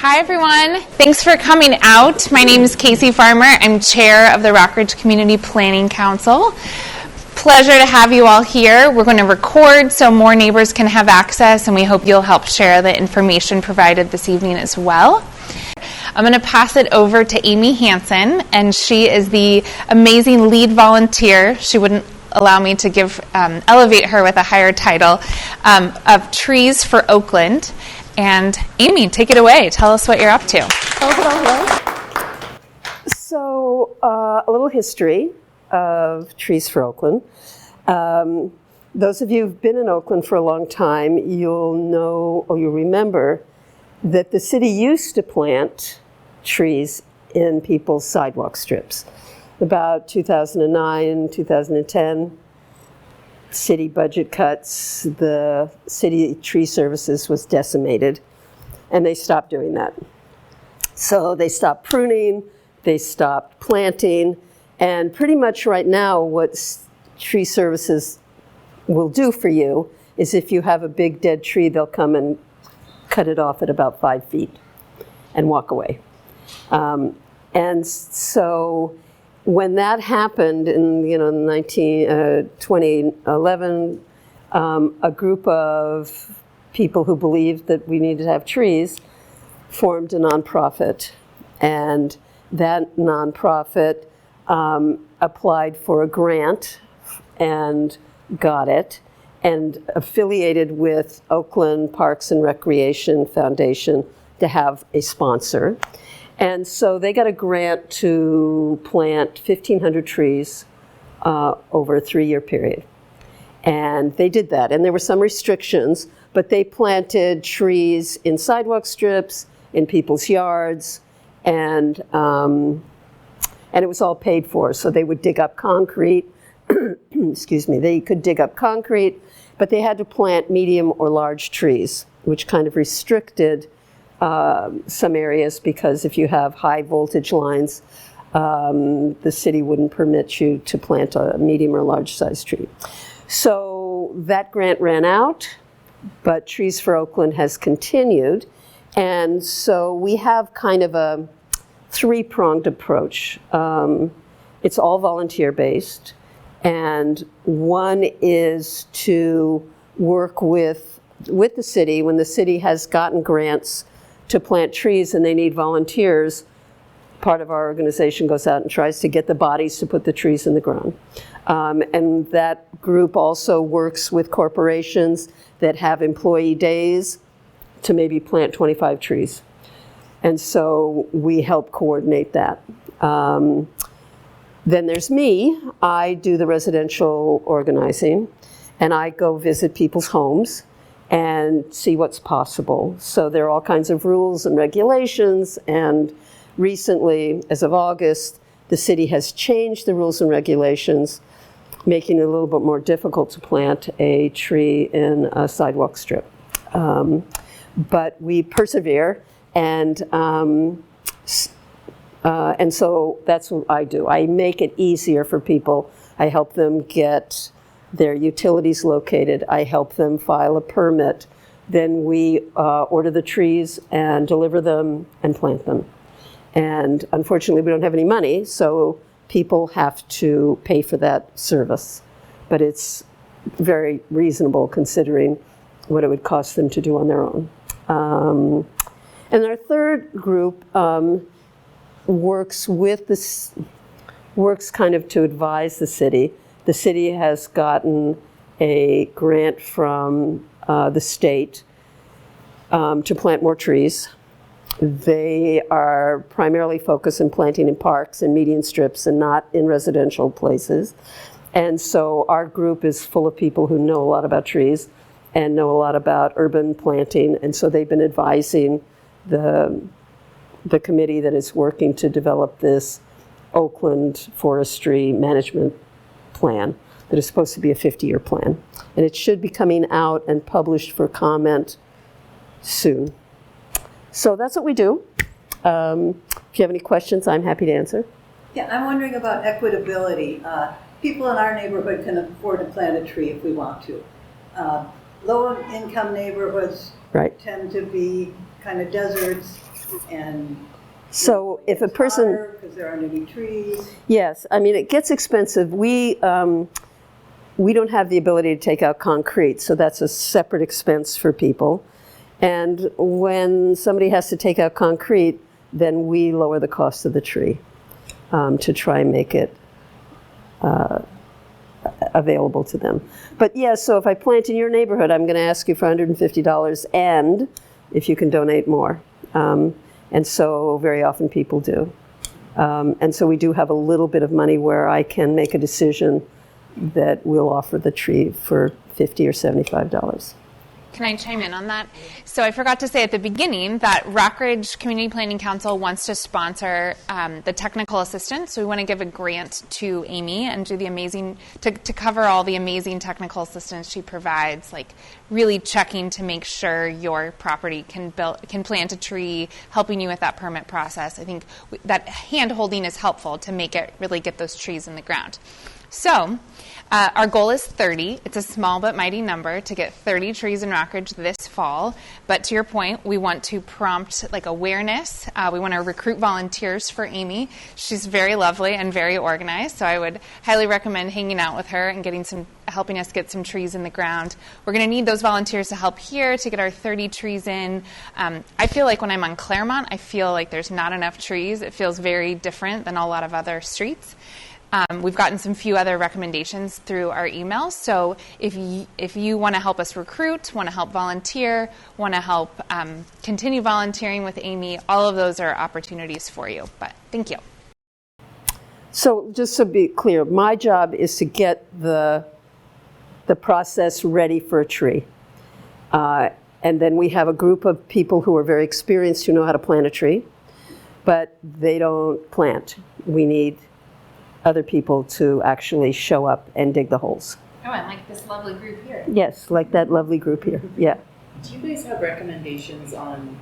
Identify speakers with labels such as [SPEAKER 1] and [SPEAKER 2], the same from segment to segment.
[SPEAKER 1] Hi everyone, thanks for coming out. My name is Casey Farmer. I'm chair of the Rockridge Community Planning Council. Pleasure to have you all here. We're going to record so more neighbors can have access, and we hope you'll help share the information provided this evening as well. I'm going to pass it over to Amy Hansen, and she is the amazing lead volunteer. She wouldn't allow me to elevate her with a higher title, of Trees for Oakland. And Amy, take it away. Tell us what you're up to.
[SPEAKER 2] So, a little history of Trees for Oakland. Those of you who've been in Oakland for a long time, you'll know or you'll remember that the city used to plant trees in people's sidewalk strips. About 2009, 2010, city budget cuts, the city tree services was decimated, and they stopped doing that. So they stopped pruning, they stopped planting, and pretty much right now what tree services will do for you is if you have a big dead tree, they'll come and cut it off at about 5 feet and walk away. And so when that happened in 2011, a group of people who believed that we needed to have trees formed a nonprofit, and that nonprofit applied for a grant and got it, and affiliated with Oakland Parks and Recreation Foundation to have a sponsor. And so they got a grant to plant 1,500 trees over a 3-year period. And they did that. And there were some restrictions, but they planted trees in sidewalk strips, in people's yards, and it was all paid for. So they would dig up concrete. Excuse me. They could dig up concrete, but they had to plant medium or large trees, which kind of restricted some areas, because if you have high voltage lines, the city wouldn't permit you to plant a medium or large size tree. So that grant ran out, but Trees for Oakland has continued. And so we have kind of a 3-pronged approach. It's all volunteer based. And one is to work with the city when the city has gotten grants to plant trees and they need volunteers. Part of our organization goes out and tries to get the bodies to put the trees in the ground. And that group also works with corporations that have employee days to maybe plant 25 trees. And so we help coordinate that. Then there's me. I do the residential organizing, and I go visit people's homes and see what's possible. So there are all kinds of rules and regulations, and recently, as of August, the city has changed the rules and regulations, making it a little bit more difficult to plant a tree in a sidewalk strip. But we persevere, and so that's what I do. I make it easier for people. I help them get their utilities located. I help them file a permit. Then we order the trees and deliver them and plant them. And unfortunately, we don't have any money, so people have to pay for that service. But it's very reasonable considering what it would cost them to do on their own. And our third group works kind of to advise the city. The city has gotten a grant from the state to plant more trees. They are primarily focused on planting in parks and median strips and not in residential places. And so our group is full of people who know a lot about trees and know a lot about urban planting. And so they've been advising the committee that is working to develop this Oakland forestry management plan that is supposed to be a 50-year plan. And it should be coming out and published for comment soon. So that's what we do. If you have any questions, I'm happy to answer.
[SPEAKER 3] Yeah, I'm wondering about equitability. People in our neighborhood can afford to plant a tree if we want to. Low-income neighborhoods tend to be kind of deserts. And
[SPEAKER 2] So if a person,
[SPEAKER 3] because there aren't any trees.
[SPEAKER 2] yes, I mean, it gets expensive. We don't have the ability to take out concrete, so that's a separate expense for people. And when somebody has to take out concrete, then we lower the cost of the tree to try and make it available to them. But yeah, so if I plant in your neighborhood, I'm going to ask you for $150 and if you can donate more. And so very often people do. And so we do have a little bit of money where I can make a decision that we'll offer the tree for $50 or $75.
[SPEAKER 1] Can I chime in on that? So I forgot to say at the beginning that Rockridge Community Planning Council wants to sponsor the technical assistance. So we want to give a grant to Amy and do the amazing, to cover all the amazing technical assistance she provides, like really checking to make sure your property can plant a tree, helping you with that permit process. I think that hand-holding is helpful to make it really get those trees in the ground. So our goal is 30. It's a small but mighty number to get 30 trees in Rockridge this fall. But to your point, we want to prompt like awareness. We want to recruit volunteers for Amy. She's very lovely and very organized, so I would highly recommend hanging out with her and helping us get some trees in the ground. We're going to need those volunteers to help here to get our 30 trees in. I feel like when I'm on Claremont, I feel like there's not enough trees. It feels very different than a lot of other streets. We've gotten some few other recommendations through our emails. So if you want to help us recruit, want to help volunteer, want to help continue volunteering with Amy, all of those are opportunities for you. But thank you.
[SPEAKER 2] So just to be clear, my job is to get the process ready for a tree. And then we have a group of people who are very experienced who know how to plant a tree, but they don't plant. We need other people to actually show up and dig the holes.
[SPEAKER 1] Oh, and like this lovely group here.
[SPEAKER 2] Yes, like that lovely group here, yeah.
[SPEAKER 4] Do you guys have recommendations on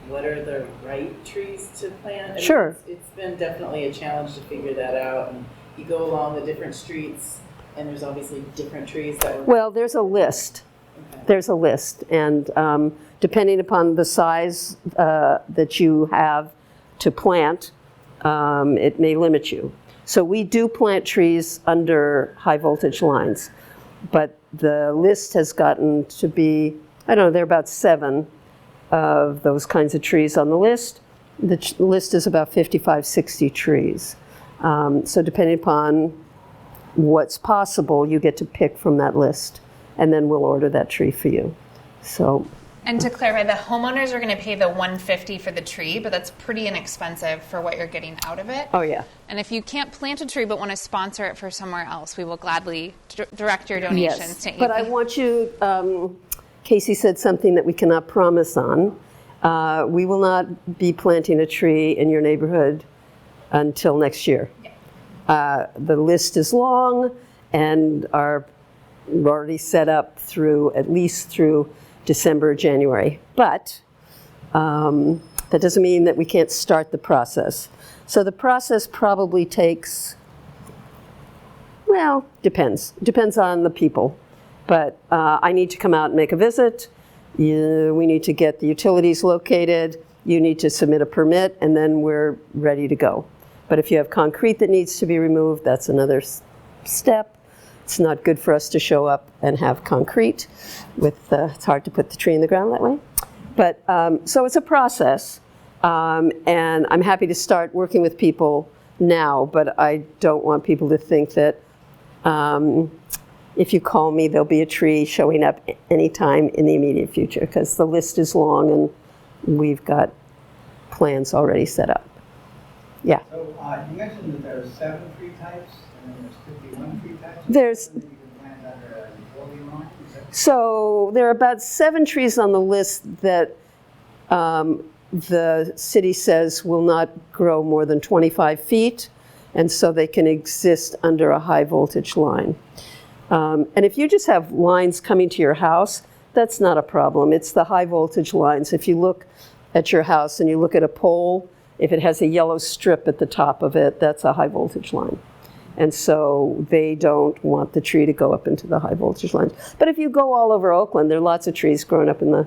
[SPEAKER 4] what are the right trees to plant? I mean,
[SPEAKER 2] Sure.
[SPEAKER 4] It's been definitely a challenge to figure that out. And you go along the different streets, and there's obviously different trees that were...
[SPEAKER 2] Well, there's a list.
[SPEAKER 4] Okay.
[SPEAKER 2] There's a list, and depending upon the size that you have to plant, it may limit you. So we do plant trees under high voltage lines, but the list has gotten to be, I don't know, there are about 7 of those kinds of trees on the list. The list is about 55, 60 trees. So depending upon what's possible, you get to pick from that list, and then we'll order that tree for you. So.
[SPEAKER 1] And to clarify, the homeowners are going to pay the $150 for the tree, but that's pretty inexpensive for what you're getting out of it.
[SPEAKER 2] Oh, yeah.
[SPEAKER 1] And if you can't plant a tree but want to sponsor it for somewhere else, we will gladly direct your donations to Amy.
[SPEAKER 2] But I want you, Casey said something that we cannot promise on. We will not be planting a tree in your neighborhood until next year. Yeah. The list is long, and we're already set up at least through December, January. But that doesn't mean that we can't start the process. So the process probably takes, well, depends on the people. But I need to come out and make a visit. We need to get the utilities located. You need to submit a permit, and then we're ready to go. But if you have concrete that needs to be removed, that's another step. It's not good for us to show up and have concrete. It's hard to put the tree in the ground that way. But so it's a process, and I'm happy to start working with people now, but I don't want people to think that if you call me, there'll be a tree showing up anytime in the immediate future, because the list is long and we've got plans already set up. Yeah.
[SPEAKER 5] So you mentioned that there are 7 tree types, and then there's 51 tree types.
[SPEAKER 2] There's.
[SPEAKER 5] And then you can plant under a utility line.
[SPEAKER 2] So there are about 7 trees on the list that the city says will not grow more than 25 feet, and so they can exist under a high voltage line. And if you just have lines coming to your house, that's not a problem. It's the high voltage lines. If you look at your house and you look at a pole, if it has a yellow strip at the top of it, that's a high voltage line. And so they don't want the tree to go up into the high voltage lines. But if you go all over Oakland, there are lots of trees growing up in the,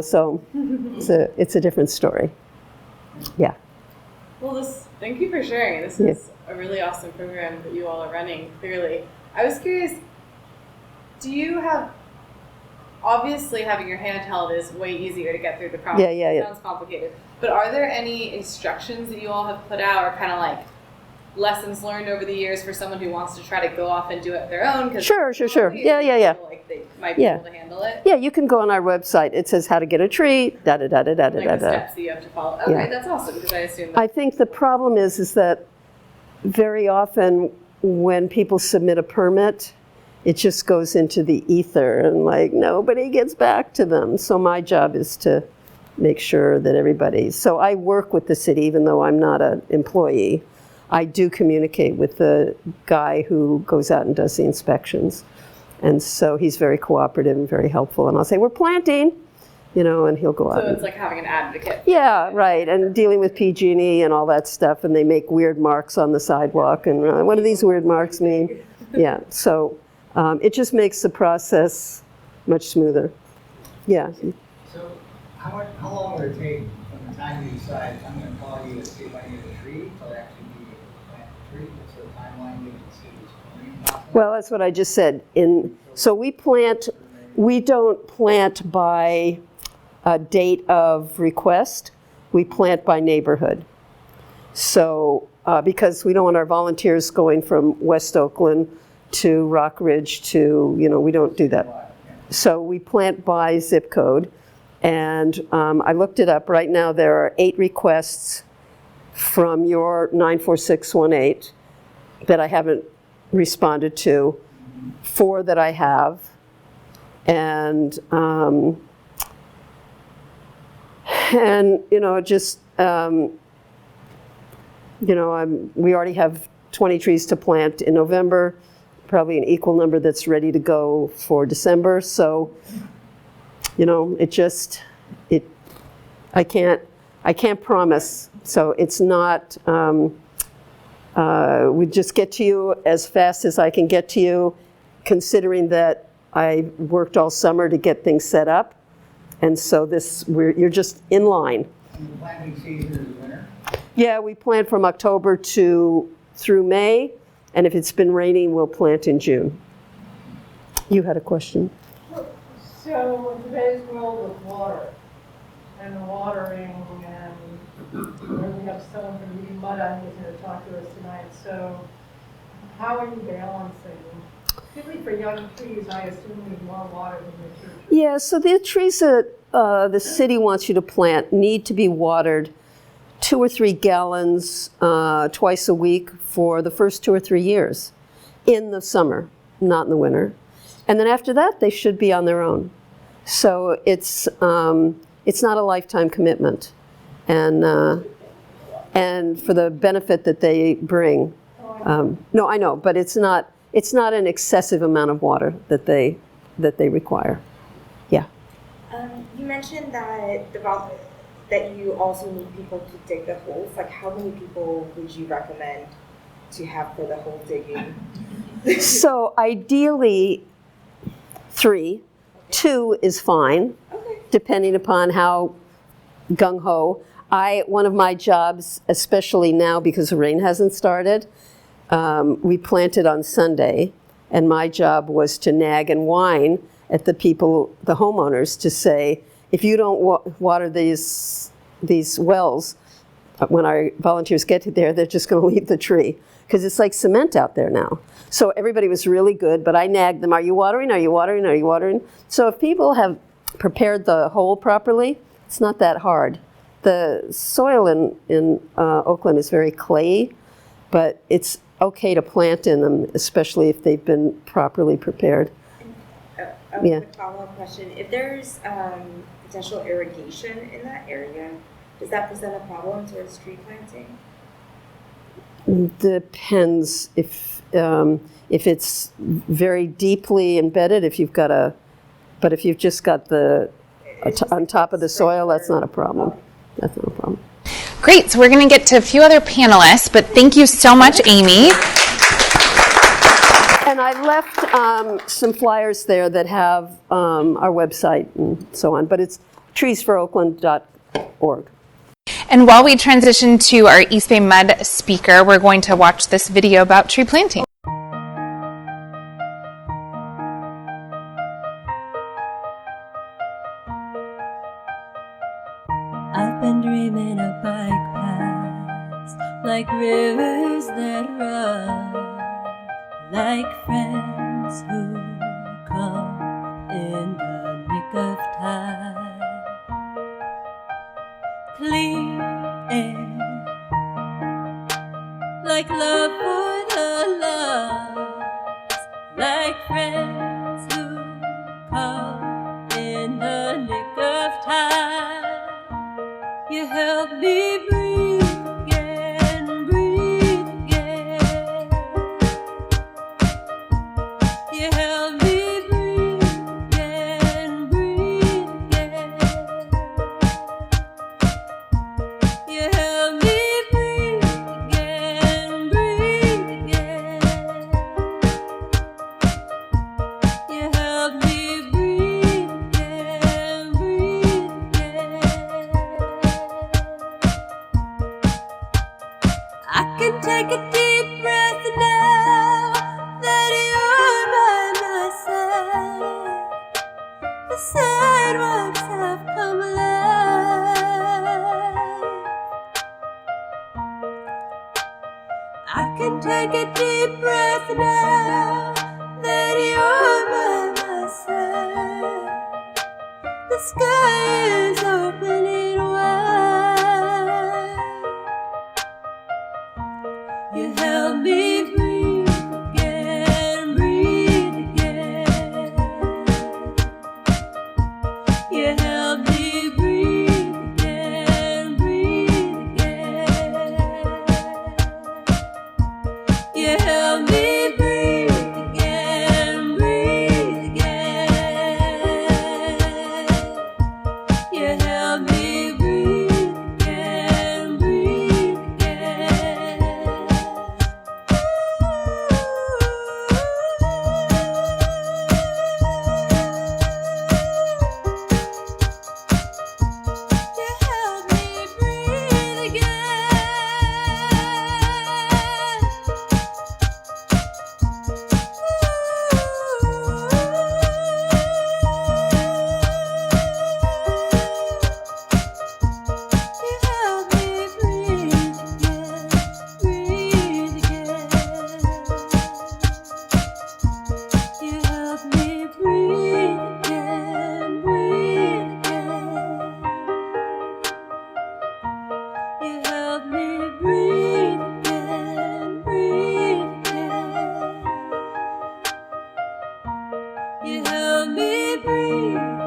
[SPEAKER 2] so it's a different story. Yeah.
[SPEAKER 6] Well, thank you for sharing. This is a really awesome program that you all are running, clearly. I was curious, do you have, obviously having your handheld is way easier to get through the process.
[SPEAKER 2] Yeah.
[SPEAKER 6] It sounds complicated. But are there any instructions that you all have put out, or kind of like lessons learned over the years for someone who wants to try to go off and do it their own?
[SPEAKER 2] Sure. Yeah.
[SPEAKER 6] Feel like they might be able to handle it.
[SPEAKER 2] Yeah, you can go on our website. It says how to get a tree,
[SPEAKER 6] Like the steps that you have to follow. Okay, that's awesome, because I assume that.
[SPEAKER 2] I think the problem is that very often when people submit a permit, it just goes into the ether and like nobody gets back to them. So my job is to make sure that everybody, so I work with the city even though I'm not an employee. I do communicate with the guy who goes out and does the inspections. And so he's very cooperative and very helpful. And I'll say, we're planting, and he'll go out.
[SPEAKER 6] So it's like having an advocate.
[SPEAKER 2] Yeah, right. And dealing with PG&E and all that stuff. And they make weird marks on the sidewalk. And what do these weird marks mean? Yeah. So it just makes the process much smoother. Yeah.
[SPEAKER 5] So how long would it take from the time you decide, I'm going to call you to see if I can get a tree, till actually be able to plant the tree? What's the timeline given the city's planning process?
[SPEAKER 2] Well, that's what I just said. So we don't plant by a date of request. We plant by neighborhood. So because we don't want our volunteers going from West Oakland to Rock Ridge to, we don't do that. So we plant by zip code. And I looked it up. Right now there are 8 requests from your 94618 that I haven't responded to, 4 that I have, and we already have 20 trees to plant in November, probably an equal number that's ready to go for December. So, I can't promise. So it's not. We just get to you as fast as I can get to you, considering that I worked all summer to get things set up, and so you're just in line.
[SPEAKER 5] And the planting season is winter?
[SPEAKER 2] Yeah, we plant from October through May, and if it's been raining, we'll plant in June. You had a question?
[SPEAKER 7] So in today's world with water and the watering, and we have someone from Beauty Mud on who's going to talk to us tonight. So how are you balancing? Particularly for young trees, I assume need more water than mature trees.
[SPEAKER 2] Yeah, so the trees that the city wants you to plant need to be watered 2 or 3 gallons twice a week for the first 2 or 3 years in the summer, not in the winter. And then after that, they should be on their own. So it's not a lifetime commitment, and for the benefit that they bring. No, I know, but it's not an excessive amount of water that they require. Yeah.
[SPEAKER 8] You mentioned that that you also need people to dig the holes. Like, how many people would you recommend to have for the hole digging?
[SPEAKER 2] So ideally, 3. 2 is fine, depending upon how gung-ho. One of my jobs, especially now because the rain hasn't started, we planted on Sunday, and my job was to nag and whine at the homeowners, to say, if you don't water these wells, when our volunteers get there, they're just going to leave the tree, because it's like cement out there now. So everybody was really good, but I nagged them, are you watering, are you watering, are you watering? So if people have prepared the hole properly, it's not that hard. The soil in Oakland is very clayey, but it's okay to plant in them, especially if they've been properly prepared.
[SPEAKER 8] A quick follow-up question. If there's potential irrigation in that area, does that present a problem towards tree planting?
[SPEAKER 2] Depends if it's very deeply embedded, if you've just got on top of the soil, that's not a problem. That's not a problem.
[SPEAKER 1] Great, so we're going to get to a few other panelists, but thank you so much, Amy.
[SPEAKER 2] And I left some flyers there that have our website and so on, but it's treesforoakland.org.
[SPEAKER 1] And while we transition to our East Bay Med speaker, we're going to watch this video about tree planting.
[SPEAKER 9] I've been dreaming of bike paths, like rivers that run, like friends who come in the nick of time. Clean air, like love for the lost, like friends who come in the nick of time. You help me breathe again, breathe again. You help me breathe again, breathe again. You help me breathe again, breathe again. You help me breathe again, breathe again. I can take a deep breath now that you're by my side. The sidewalks have come alive. I can take a deep breath now that you're by my side. The sky is opening wide. You help me breathe again, breathe again. You help me breathe again, breathe again. You help me breathe again, breathe again. You help me breathe again, breathe again. You help me breathe You help me breathe again, breathe again. You help me breathe again, breathe again. You help me breathe.